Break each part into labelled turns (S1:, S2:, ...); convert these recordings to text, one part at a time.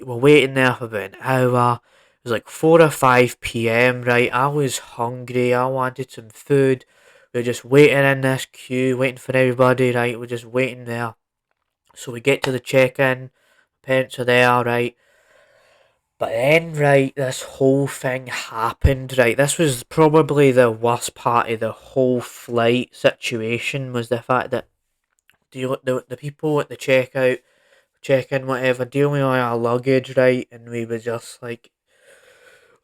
S1: we're waiting there for about an hour. It was like 4 or 5 p.m, right? I was hungry, I wanted some food. We were just waiting in this queue, waiting for everybody, right? We're just waiting there. So we get to the check-in, parents are there, right? But then, right, this whole thing happened, right? This was probably the worst part of the whole flight situation, was the fact that the people at the checkout, check-in, whatever, dealing with all our luggage, right? And we were just like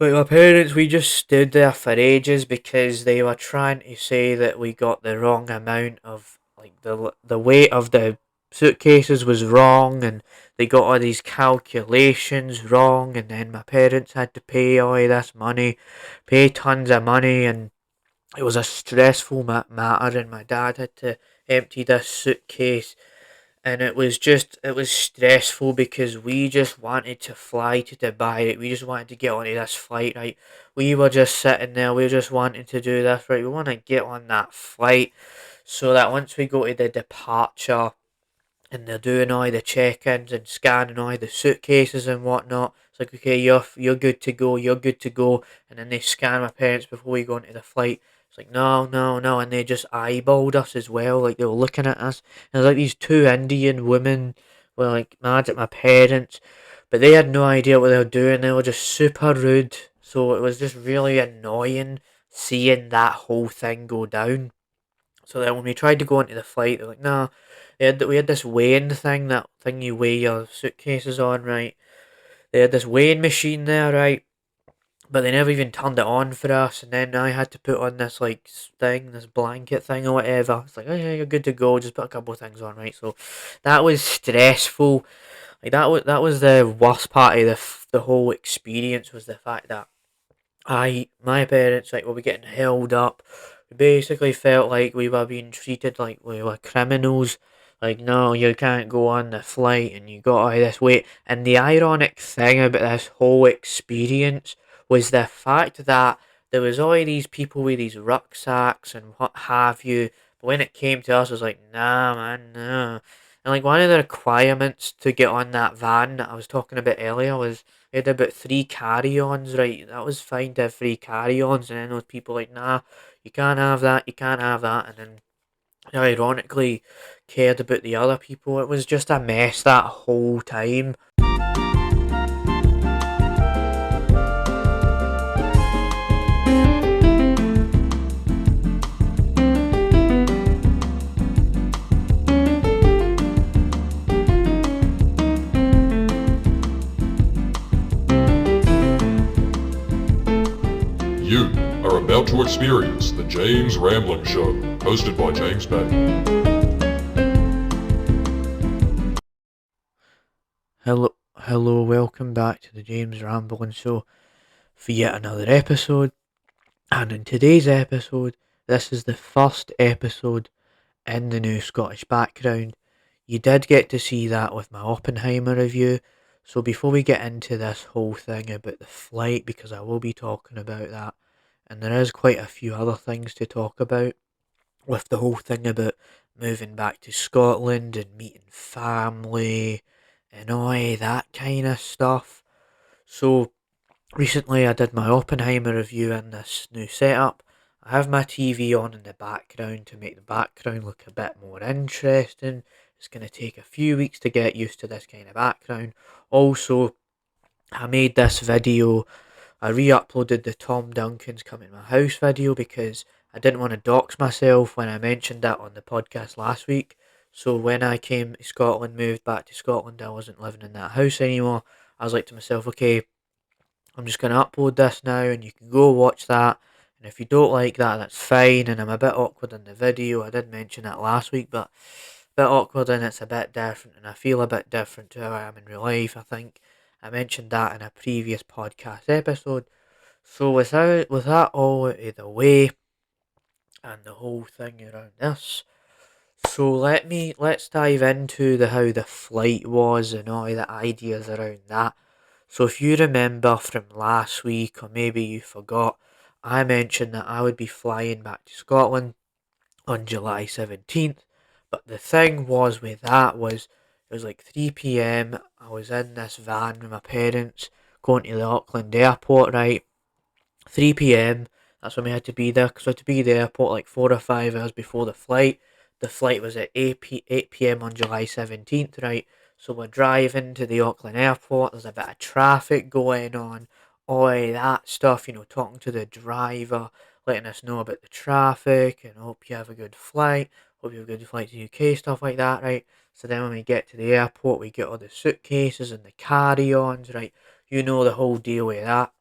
S1: my parents, we just stood there for ages because they were trying to say that we got the wrong amount of, like, the weight of the suitcases was wrong, and they got all these calculations wrong, and then my parents had to pay all of this money, pay tons of money, and it was a stressful matter, and my dad had to empty this suitcase, and it was stressful because we just wanted to fly to Dubai, right? We just wanted to get onto this flight, right? We were just sitting there, we were just wanting to do this, right? We want to get on that flight so that once we go to the departure and they're doing all the check-ins and scanning all the suitcases and whatnot, it's like, okay, you're good to go, you're good to go, and then they scan my parents before we go into the flight. It's like, no, no, no, and they just eyeballed us as well, like they were looking at us, and there's like these two Indian women were like mad at my parents, but they had no idea what they were doing, they were just super rude, so it was just really annoying seeing that whole thing go down. So then when we tried to go into the flight, they're like, nah, we had this weighing thing, that thing you weigh your suitcases on, right? They had this weighing machine there, right? But they never even turned it on for us, and then I had to put on this like thing, this blanket thing or whatever. It's like, oh yeah, you're good to go. Just put a couple of things on, right? So that was stressful. Like that was the worst part of the whole experience, was the fact that my parents, like, were getting held up. We basically felt like we were being treated like we were criminals. Like, no, you can't go on the flight and you got all this weight. And the ironic thing about this whole experience was the fact that there was all these people with these rucksacks and what have you. But when it came to us, it was like, nah, man, nah. And like one of the requirements to get on that van that I was talking about earlier was we had about 3 carry-ons, right? That was fine to have 3 carry-ons, and then those people like, nah, you can't have that, you can't have that, and then ironically cared about the other people. It was just a mess that whole time.
S2: You are about to experience the James Rambling Show, hosted by James Batty.
S1: Hello, welcome back to the James Rambling Show for yet another episode. And in today's episode, this is the first episode in the new Scottish background. You did get to see that with my Oppenheimer review. So before we get into this whole thing about the flight, because I will be talking about that, and there is quite a few other things to talk about, with the whole thing about moving back to Scotland and meeting family and all that kind of stuff. So recently I did my Oppenheimer review in this new setup. I have my TV on in the background to make the background look a bit more interesting. It's going to take a few weeks to get used to this kind of background. Also, I made this video, I re-uploaded the Tom Duncan's Come in My House video because I didn't want to dox myself when I mentioned that on the podcast last week. So when I came to Scotland, moved back to Scotland, I wasn't living in that house anymore. I was like to myself, okay, I'm just going to upload this now and you can go watch that. And if you don't like that, that's fine. And I'm a bit awkward in the video. I did mention that last week, but a bit awkward and it's a bit different. And I feel a bit different to how I am in real life, I think. I mentioned that in a previous podcast episode. So with that all out of the way and the whole thing around this, so let's dive into how the flight was and all the ideas around that. So if you remember from last week, or maybe you forgot, I mentioned that I would be flying back to Scotland on July 17th. But the thing was with that was It was like 3 p.m. I was in this van with my parents going to the Auckland airport, right? 3 p.m. That's when we had to be there because we had to be at the airport like 4 or 5 hours before the flight. The flight was at 8 p.m. on July 17th, right? So we're driving to the Auckland airport. There's a bit of traffic going on, all of that stuff, talking to the driver, letting us know about the traffic and hope you have a good flight. Hope you have a good flight to the UK, stuff like that, right? So then when we get to the airport, we get all the suitcases and the carry-ons, right? You know the whole deal with that.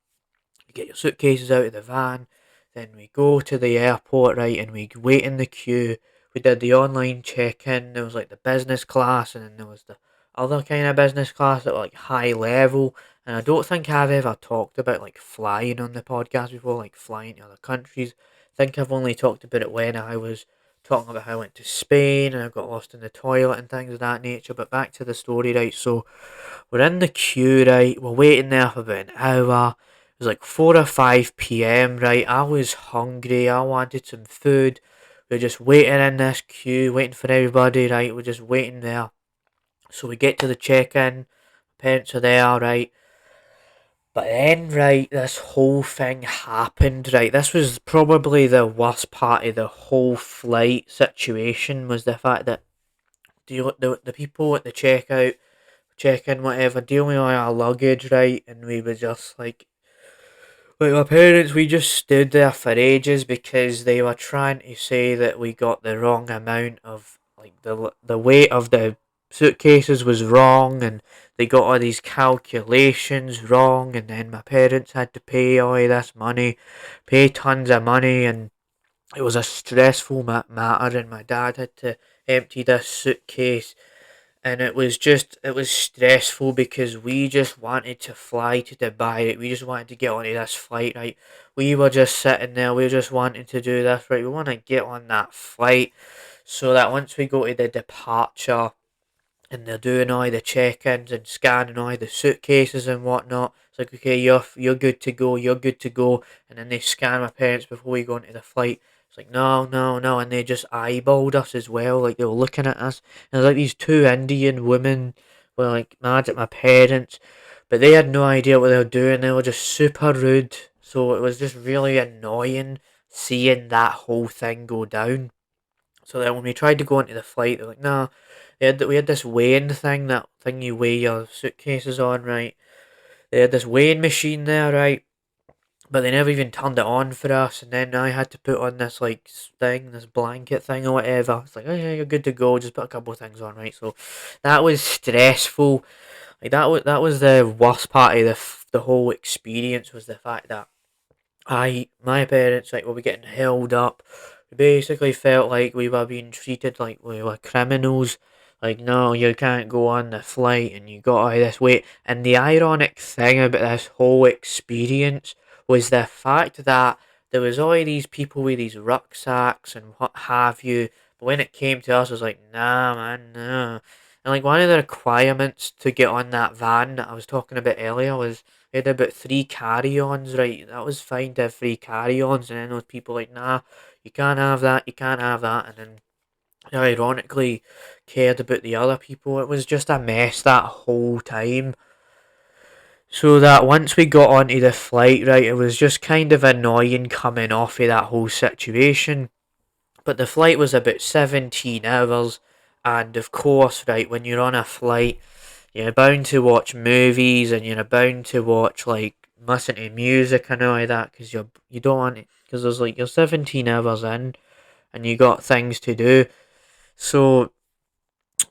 S1: You get your suitcases out of the van, then we go to the airport, right, and we wait in the queue. We did the online check-in. There was like the business class, and then there was the other kind of business class that were like high level. And I don't think I've ever talked about like flying on the podcast before, like flying to other countries. I think I've only talked about it when I was talking about how I went to Spain and I got lost in the toilet and things of that nature. But back to the story, right? So we're in the queue, right? We're waiting there for about an hour. It was like 4 or 5 p.m., right? I was hungry. I wanted some food. We were just waiting in this queue, waiting for everybody, right? We're just waiting there. So we get to the check-in. Parents are there, right? But then, right, this whole thing happened, right? This was probably the worst part of the whole flight situation, was the fact that the people at the checkout, check-in, whatever, dealing with all our luggage, right? And we were just like my parents, we just stood there for ages because they were trying to say that we got the wrong amount of like the weight of the suitcases was wrong, and they got all these calculations wrong, and then my parents had to pay all of this money, pay tons of money, and it was a stressful matter, and my dad had to empty this suitcase, and it was stressful because we just wanted to fly to Dubai, right? We just wanted to get onto this flight, right? We were just sitting there, we were just wanting to do this, right? We want to get on that flight so that once we go to the departure and they're doing all the check-ins and scanning all the suitcases and whatnot. It's like, okay, you're good to go, you're good to go, and then they scan my parents before we go into the flight. It's like, no, no, no, and they just eyeballed us as well, like they were looking at us. And there's like these two Indian women were like mad at my parents, but they had no idea what they were doing. They were just super rude, so it was just really annoying seeing that whole thing go down. So then when we tried to go into the flight, they're like, nah. We had this weighing thing, that thing you weigh your suitcases on, right? They had this weighing machine there, right? But they never even turned it on for us, and then I had to put on this like thing, this blanket thing or whatever. It's like, oh yeah, you're good to go. Just put a couple of things on, right? So that was stressful. Like that was the worst part of the whole experience, was the fact that my parents, like, were getting held up. We basically felt like we were being treated like we were criminals. Like, no, you can't go on the flight and you got all this weight. And the ironic thing about this whole experience was the fact that there was all these people with these rucksacks and what have you. But when it came to us, it was like, nah, man, nah. And like one of the requirements to get on that van that I was talking about earlier was we had about 3 carry-ons, right? That was fine to have 3 carry-ons, and then those people like, nah, you can't have that, you can't have that, and then ironically cared about the other people. It was just a mess that whole time. So that once we got onto the flight, right, it was just kind of annoying coming off of that whole situation. But the flight was about 17 hours, and of course, right, when you're on a flight, you're bound to watch movies and you're bound to watch like listen to music and all of that because you don't want it, because there's like you're 17 hours in and you got things to do. So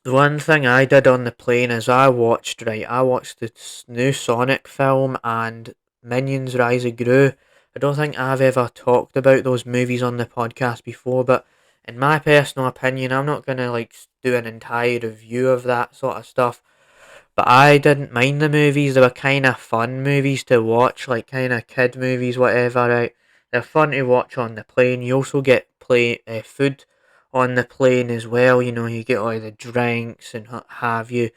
S1: the one thing I did on the plane is I watched the new Sonic film and Minions Rise of Gru. I don't think I've ever talked about those movies on the podcast before, but in my personal opinion, I'm not gonna like do an entire review of that sort of stuff. But I didn't mind the movies. They were kind of fun movies to watch, like kind of kid movies, whatever. Right? They're fun to watch on the plane. You also get food on the plane as well. You get all the drinks and what have you.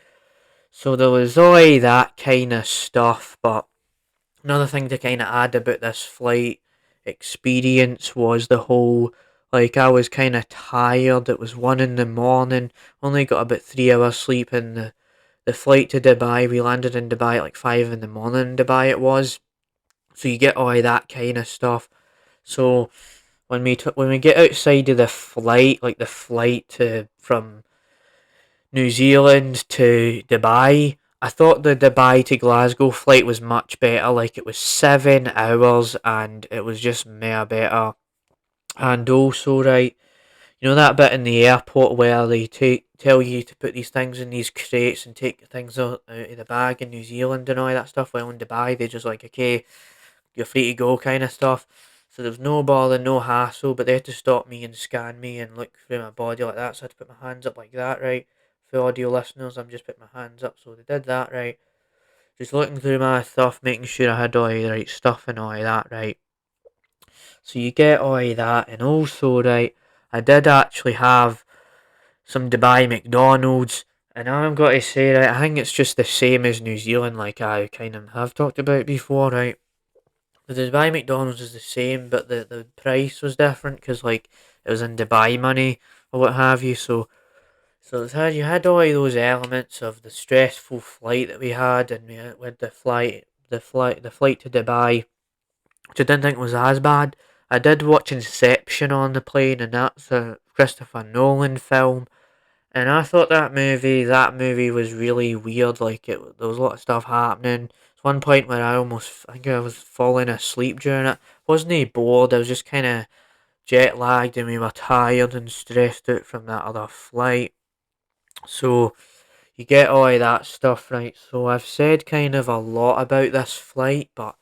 S1: So there was all that kind of stuff. But another thing to kind of add about this flight experience was the whole Like, I was kind of tired. It was 1 in the morning. Only got about 3 hours sleep in the flight to Dubai. We landed in Dubai at like 5 in the morning in Dubai it was. So you get all that kind of stuff. So when we get outside of the flight, like the flight to from New Zealand to Dubai, I thought the Dubai to Glasgow flight was much better. Like, it was 7 hours and it was just more better. And also, right, you know that bit in the airport where they tell you to put these things in these crates and take things out of the bag in New Zealand and all that stuff. Well, in Dubai, they just like, okay, you're free to go kind of stuff. So there was no bother, no hassle, but they had to stop me and scan me and look through my body like that. So I had to put my hands up like that, right? For audio listeners, I'm just putting my hands up. So they did that, right? Just looking through my stuff, making sure I had all the right stuff and all that, right? So you get all that, and also, right, I did actually have some Dubai McDonald's, and I'm going to say, right, I think it's just the same as New Zealand, like I kind of have talked about before, right? The Dubai McDonald's is the same, but the price was different because, like, it was in Dubai money or what have you. So you had all of those elements of the stressful flight that we had, and we had, with the flight to Dubai, which I didn't think was as bad. I did watch Inception on the plane, and that's a Christopher Nolan film. And I thought that movie was really weird. Like, there was a lot of stuff happening. There's one point where I think I was falling asleep during it. Wasn't bored. I was just kind of jet lagged, and we were tired and stressed out from that other flight. So you get all of that stuff, right? So I've said kind of a lot about this flight, but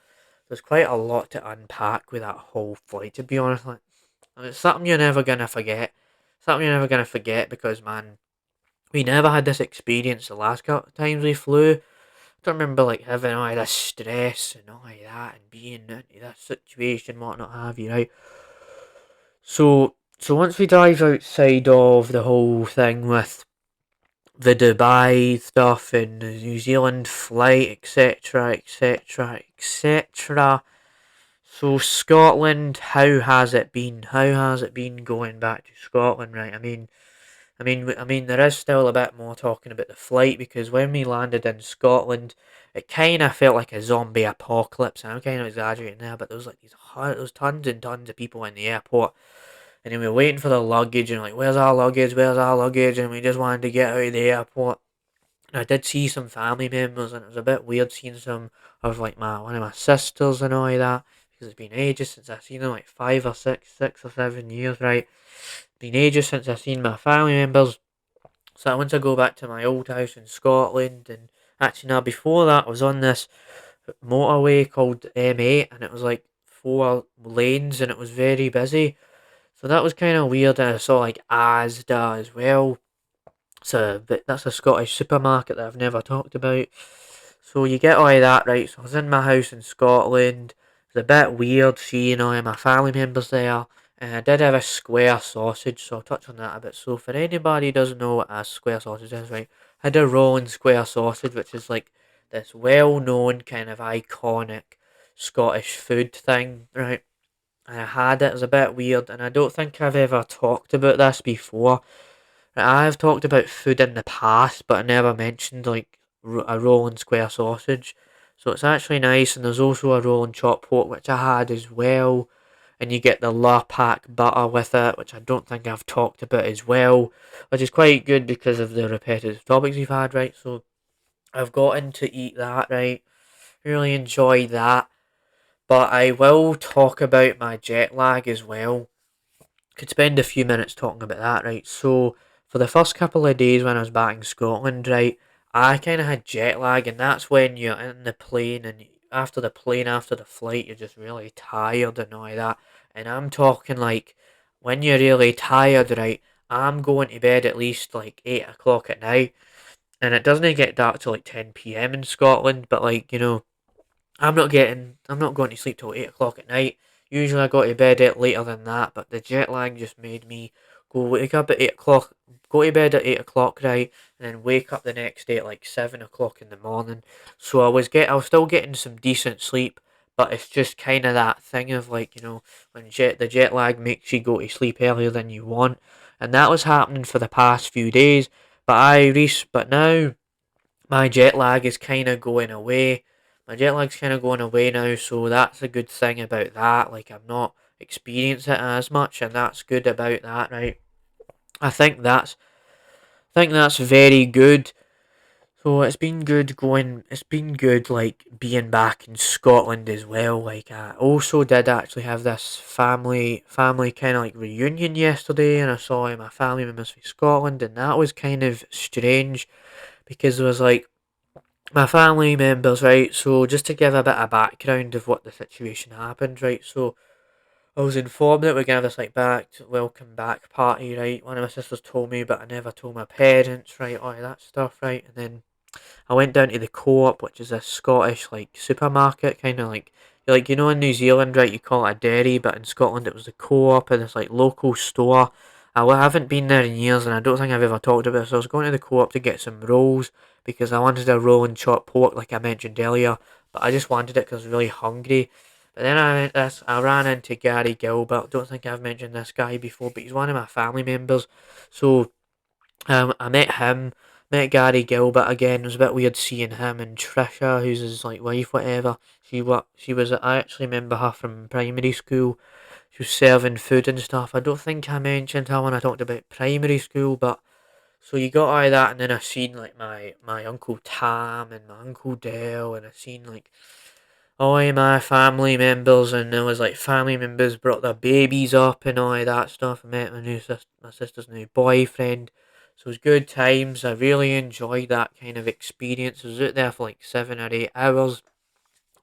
S1: there's quite a lot to unpack with that whole flight. To be honest, like, it's something you're never gonna forget. Something you're never gonna forget because, man, we never had this experience the last couple of times we flew. I don't remember like having all this stress and all of that and being into that situation, whatnot have you, right? So once we dive outside of the whole thing with the Dubai stuff and the New Zealand flight, etc., etc., etc. So Scotland, how has it been? How has it been going back to Scotland, right? I mean, there is still a bit more talking about the flight because when we landed in Scotland, it kind of felt like a zombie apocalypse. And I'm kind of exaggerating there, but there was like there was tons and tons of people in the airport, and then we were waiting for the luggage, and like, where's our luggage? Where's our luggage? And we just wanted to get out of the airport. And I did see some family members, and it was a bit weird seeing some of like my one of my sisters and all of that because it's been ages since I've seen them, like 5 or 6 or 7 years, right? Been ages since I've seen my family members. So I went to go back to my old house in Scotland, and actually now before that I was on this motorway called M8, and it was like 4 lanes, and it was very busy. So that was kind of weird, and I saw like Asda as well. But that's a Scottish supermarket that I've never talked about. So you get all of that, right? So I was in my house in Scotland. It was a bit weird seeing all of my family members there. And I did have a square sausage, so I'll touch on that a bit. So for anybody who doesn't know what a square sausage is, right? I had a rolling square sausage, which is like this well-known kind of iconic Scottish food thing, right? And I had it. It was a bit weird, and I don't think I've ever talked about this before. I've talked about food in the past, but I never mentioned like a rolling square sausage. So it's actually nice, and there's also a rolling chopped pork which I had as well, and you get the Lurpak butter with it, which I don't think I've talked about as well, which is quite good because of the repetitive topics we've had, right? So I've gotten to eat that, right? Really enjoyed that, but I will talk about my jet lag as well. Could spend a few minutes talking about that, right? So, for the first couple of days when I was back in Scotland, right, I kind of had jet lag, and that's when you're in the plane, and after the flight, you're just really tired and all that. And I'm talking like when you're really tired, right, I'm going to bed at least like 8 o'clock at night, and it doesn't get dark till like 10 p.m. in Scotland, but like, I'm not going to sleep till 8 o'clock at night. Usually I go to bed later than that, but the jet lag just made me wake up at 8 o'clock, go to bed at 8 o'clock, right, and then wake up the next day at like 7 o'clock in the morning. So I was still getting some decent sleep, but it's just kind of that thing of like, when the jet lag makes you go to sleep earlier than you want, and that was happening for the past few days. But now my jet lag is kind of going away. My jet lag's kind of going away now, so that's a good thing about that. Like, I'm not experiencing it as much, and that's good about that, right? I think that's very good. So it's been good going. It's been good, like being back in Scotland as well. Like, I also did actually have this family kind of like reunion yesterday, and I saw my family members from Scotland, and that was kind of strange because it was like my family members, right? So just to give a bit of background of what the situation happened, right? So I was informed that we're gonna have this like welcome back party, right? One of my sisters told me, but I never told my parents, right? All that stuff, right? And then I went down to the Co-op, which is a Scottish like supermarket, kind of like in New Zealand, right? You call it a dairy, but in Scotland it was the Co-op, and it's like local store. Haven't been there in years, and I don't think I've ever talked about it. So I was going to the Co-op to get some rolls because I wanted a roll and chopped pork, like I mentioned earlier. But I just wanted it because I was really hungry. But then I ran into Gary Gilbert. Don't think I've mentioned this guy before, but he's one of my family members. So I met him, met Gary Gilbert again. It was a bit weird seeing him and Trisha, who's his like wife, whatever. She was. I actually remember her from primary school. She was serving food and stuff. I don't think I mentioned her when I talked about primary school, but so you got all that, and then I seen like my uncle Tam and my uncle Dale, and I seen like all my family members, and there was like family members brought their babies up and all that stuff. I met my sister's new boyfriend, so it was good times. I really enjoyed that kind of experience. I was out there for like 7 or 8 hours,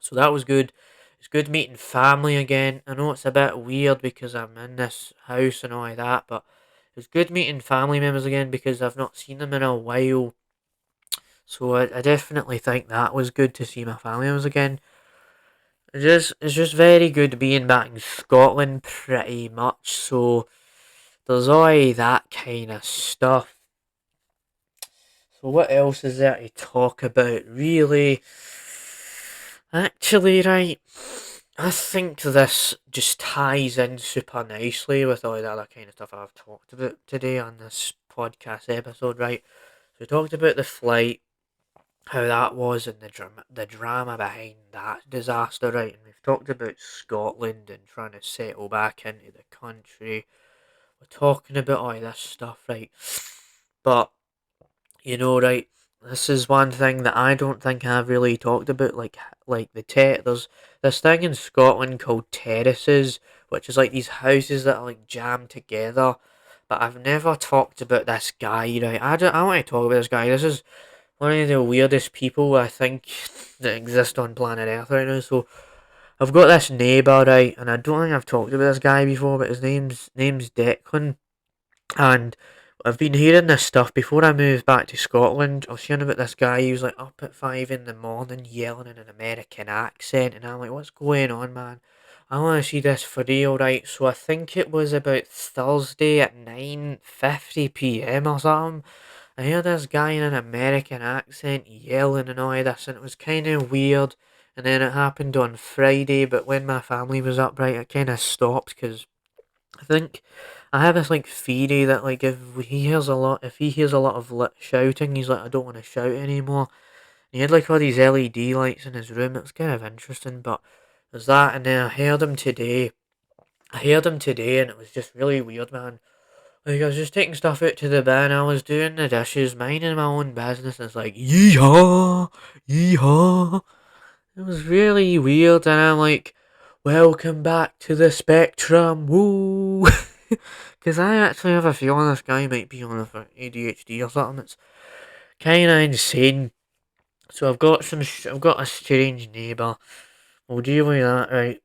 S1: so that was good. It's good meeting family again. I know it's a bit weird because I'm in this house and all that, but it's good meeting family members again because I've not seen them in a while. So I definitely think that was good to see my family members again. It's just very good being back in Scotland, pretty much. So there's all that kind of stuff. So what else is there to talk about? Really, actually, right. I think this just ties in super nicely with all the other kind of stuff I've talked about today on this podcast episode, right? So we talked about the flight, how that was, and the drama behind that disaster, right? And we've talked about Scotland and trying to settle back into the country. We're talking about all this stuff, right? But right, this is one thing that I don't think I've really talked about, like there's this thing in Scotland called terraces, which is like these houses that are like jammed together. But I've never talked about this guy, right? I want to talk about this guy. This is one of the weirdest people I think that exist on planet Earth right now. So I've got this neighbour, right, and I don't think I've talked about this guy before, but his name's Declan, and I've been hearing this stuff before I moved back to Scotland. I was hearing about this guy. He was like up at 5 in the morning, yelling in an American accent, and I'm like, "What's going on, man? I want to see this for real, right?" So I think it was about Thursday at 9:50 p.m. or something. I heard this guy in an American accent yelling and all this, and it was kind of weird. And then it happened on Friday, but when my family was up, right, it kind of stopped because I think I have this like theory that like if he hears a lot of shouting, he's like, I don't want to shout anymore. And he had like all these LED lights in his room. It was kind of interesting, but there's that. And then I heard him today. And it was just really weird, man. Like, I was just taking stuff out to the bin, I was doing the dishes, minding my own business, and it's like, yeehaw, yeehaw. It was really weird, and I'm like, welcome back to the spectrum, woo! Because I actually have a feeling this guy might be on ADHD or something. It's kind of insane. So I've got a strange neighbour. We'll deal with that, right?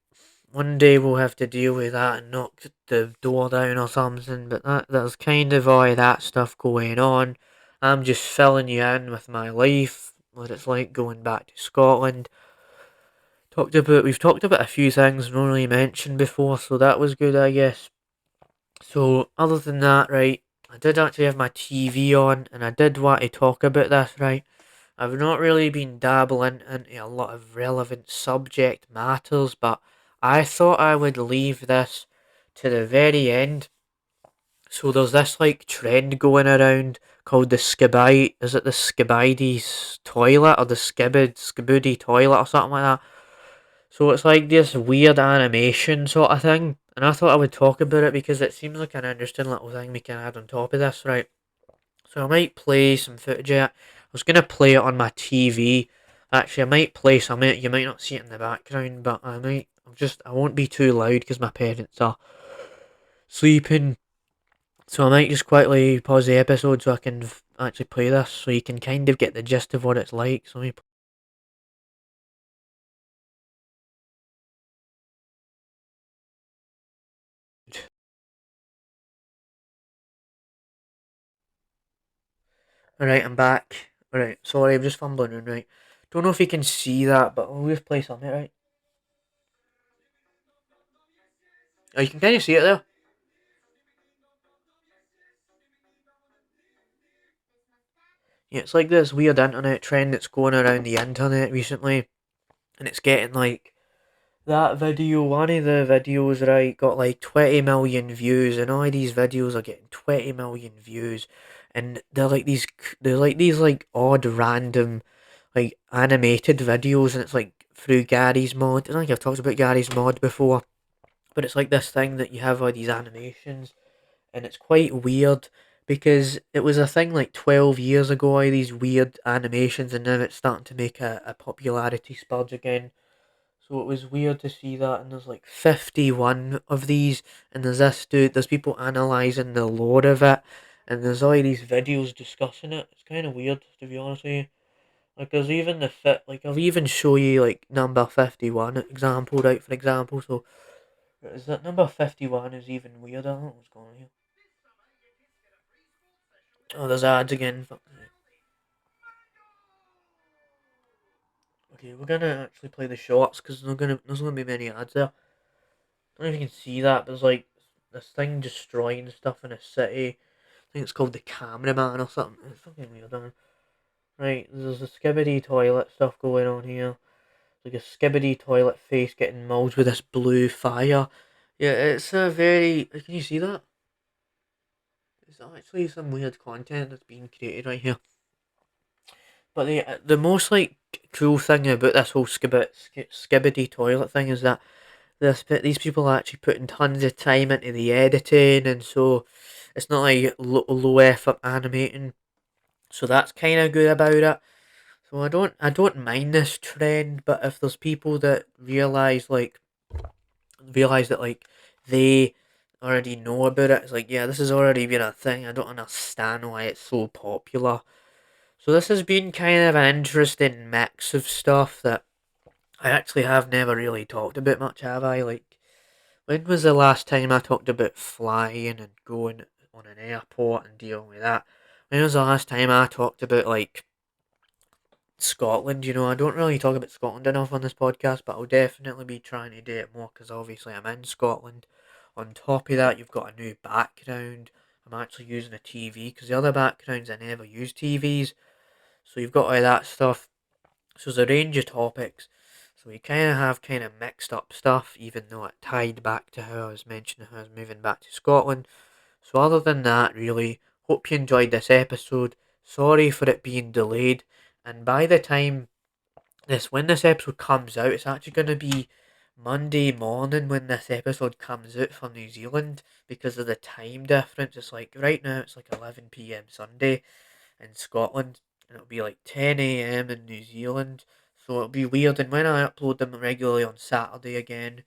S1: One day we'll have to deal with that and knock the door down or something, but there's kind of all that stuff going on. I'm just filling you in with my life, what it's like going back to Scotland. We've talked about a few things not really mentioned before, so that was good, I guess. So other than that, right, I did actually have my TV on, and I did want to talk about this, right. I've not really been dabbling into a lot of relevant subject matters, but I thought I would leave this to the very end. So there's this like trend going around called the Skibidi. Is it the Skibidi's toilet or the Skibidi toilet or something like that? So it's like this weird animation sort of thing, and I thought I would talk about it because it seems like an interesting little thing we can add on top of this, right? So I might play some footage of it. I was gonna play it on my TV. Actually, I might play some of it. You might not see it in the background, but I might. I won't be too loud because my parents are sleeping. So I might just quickly pause the episode so I can actually play this, so you can kind of get the gist of what it's like. So let me. Alright, I'm back. Alright, sorry, I'm just fumbling around, right. Don't know if you can see that, but I'll just play something, right? Oh, you can kind of see it there. Yeah, it's like this weird internet trend that's going around the internet recently, and it's getting like that video. One of the videos, right, got like 20 million views, and all of these videos are getting 20 million views, and they're like these like odd random like animated videos, and it's like through Gary's mod. I think I've talked about Gary's mod before, but it's like this thing that you have all these animations, and it's quite weird because it was a thing like 12 years ago, all these weird animations, and now it's starting to make a popularity spurge again. So it was weird to see that, and there's like 51 of these, and there's people analysing the lore of it, and there's all these videos discussing it. It's kind of weird, to be honest with you. Like, there's even like, I'll even show you, like, number 51 example, right, for example. So, is that number 51 is even weirder? I don't know what's going on here. Oh, there's ads again. Okay, we're gonna actually play the shorts because there's gonna be many ads there. I don't know if you can see that, but there's like this thing destroying stuff in a city. I think it's called the cameraman or something. It's fucking weird, isn't it? Right, there's a skibidi toilet stuff going on here. Like a skibidi toilet face getting mauled with this blue fire. Yeah, it's a very. Can you see that? It's actually some weird content that's being created right here. But the most like cool thing about this whole skibidi toilet thing is that these people are actually putting tons of time into the editing, and so it's not like low effort animating. So that's kind of good about it. So I don't mind this trend, but if there's people that realize that like they already know about it, it's like, yeah, this has already been a thing. I don't understand why it's so popular. So this has been kind of an interesting mix of stuff that I actually have never really talked about much, have I? Like, when was the last time I talked about flying and going on an airport and dealing with that? When was the last time I talked about like Scotland? I don't really talk about Scotland enough on this podcast, but I'll definitely be trying to do it more because obviously I'm in Scotland. On top of that, you've got a new background. I'm actually using a TV because the other backgrounds I never use TVs. So you've got all that stuff. So there's a range of topics. So we kind of have kind of mixed up stuff, even though it tied back to how I was mentioning how I was moving back to Scotland. So other than that, really, hope you enjoyed this episode. Sorry for it being delayed. And by the time when this episode comes out, it's actually going to be Monday morning when this episode comes out from New Zealand because of the time difference. It's like right now it's like 11 p.m. Sunday in Scotland, and it'll be like 10 a.m. in New Zealand. So it'll be weird. And when I upload them regularly on Saturday again,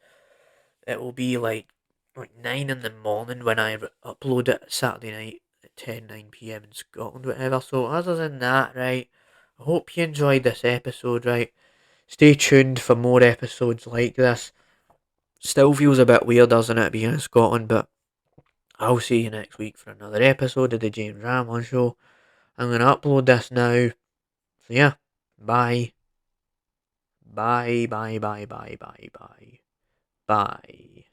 S1: it will be like 9 in the morning when I upload it Saturday night at 9 p.m. in Scotland, whatever. So other than that, right, I hope you enjoyed this episode, right? Stay tuned for more episodes like this. Still feels a bit weird, doesn't it, being in Scotland, but I'll see you next week for another episode of the James Ramlin Show. I'm going to upload this now. So yeah, bye. Bye, bye, bye, bye, bye, bye. Bye.